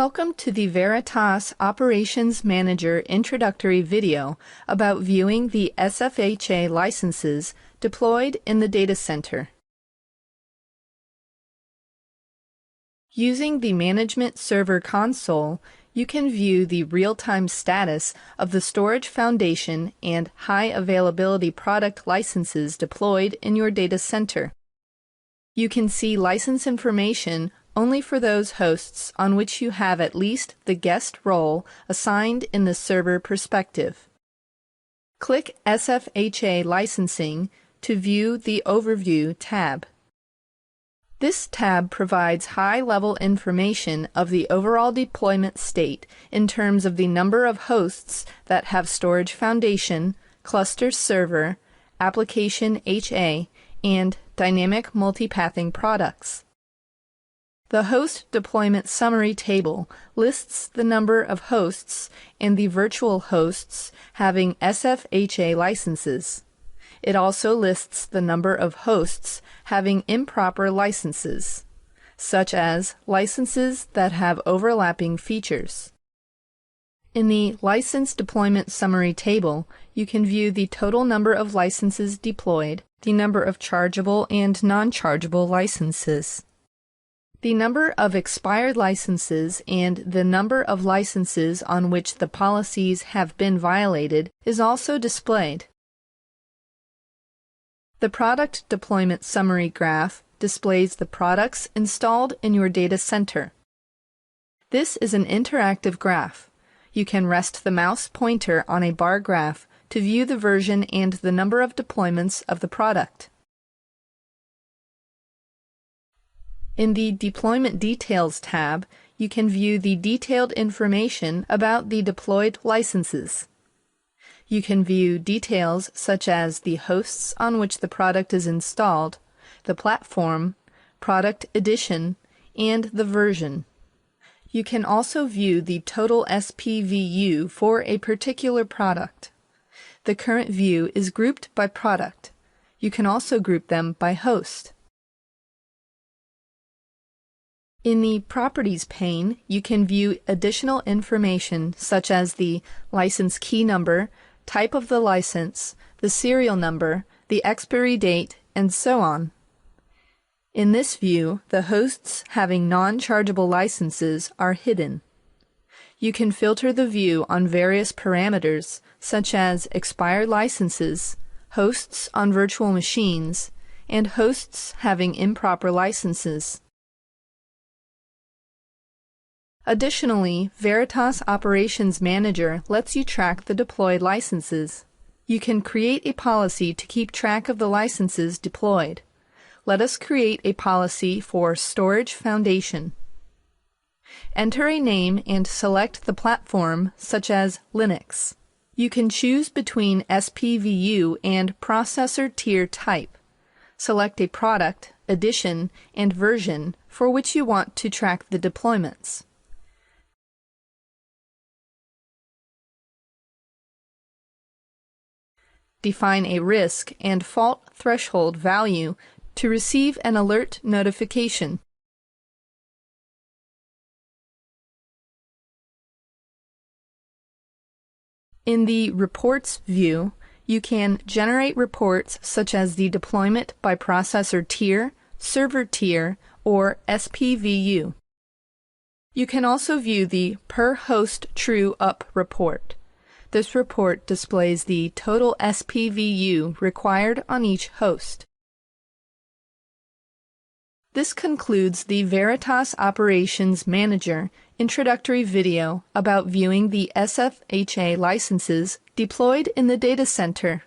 Welcome to the Veritas Operations Manager introductory video about viewing the SFHA licenses deployed in the data center. Using the Management Server console, you can view the real-time status of the storage foundation and high availability product licenses deployed in your data center. You can see license information only for those hosts on which you have at least the guest role assigned in the server perspective. Click SFHA Licensing to view the Overview tab. This tab provides high-level information of the overall deployment state in terms of the number of hosts that have Storage Foundation, Cluster Server, Application HA, and Dynamic Multipathing products. The Host Deployment Summary table lists the number of hosts and the virtual hosts having SFHA licenses. It also lists the number of hosts having improper licenses, such as licenses that have overlapping features. In the License Deployment Summary table, you can view the total number of licenses deployed, the number of chargeable and non-chargeable licenses. The number of expired licenses and the number of licenses on which the policies have been violated is also displayed. The Product Deployment Summary graph displays the products installed in your data center. This is an interactive graph. You can rest the mouse pointer on a bar graph to view the version and the number of deployments of the product. In the Deployment Details tab, you can view the detailed information about the deployed licenses. You can view details such as the hosts on which the product is installed, the platform, product edition, and the version. You can also view the total SPVU for a particular product. The current view is grouped by product. You can also group them by host. In the Properties pane, you can view additional information such as the license key number, type of the license, the serial number, the expiry date, and so on. In this view, the hosts having non-chargeable licenses are hidden. You can filter the view on various parameters such as expired licenses, hosts on virtual machines, and hosts having improper licenses. Additionally, Veritas Operations Manager lets you track the deployed licenses. You can create a policy to keep track of the licenses deployed. Let us create a policy for Storage Foundation. Enter a name and select the platform, such as Linux. You can choose between SPVU and processor tier type. Select a product, edition, and version for which you want to track the deployments. Define a risk and fault threshold value to receive an alert notification. In the Reports view, you can generate reports such as the deployment by processor tier, server tier, or SPVU. You can also view the Per Host True Up report. This report displays the total SPVU required on each host. This concludes the Veritas Operations Manager introductory video about viewing the SFHA licenses deployed in the data center.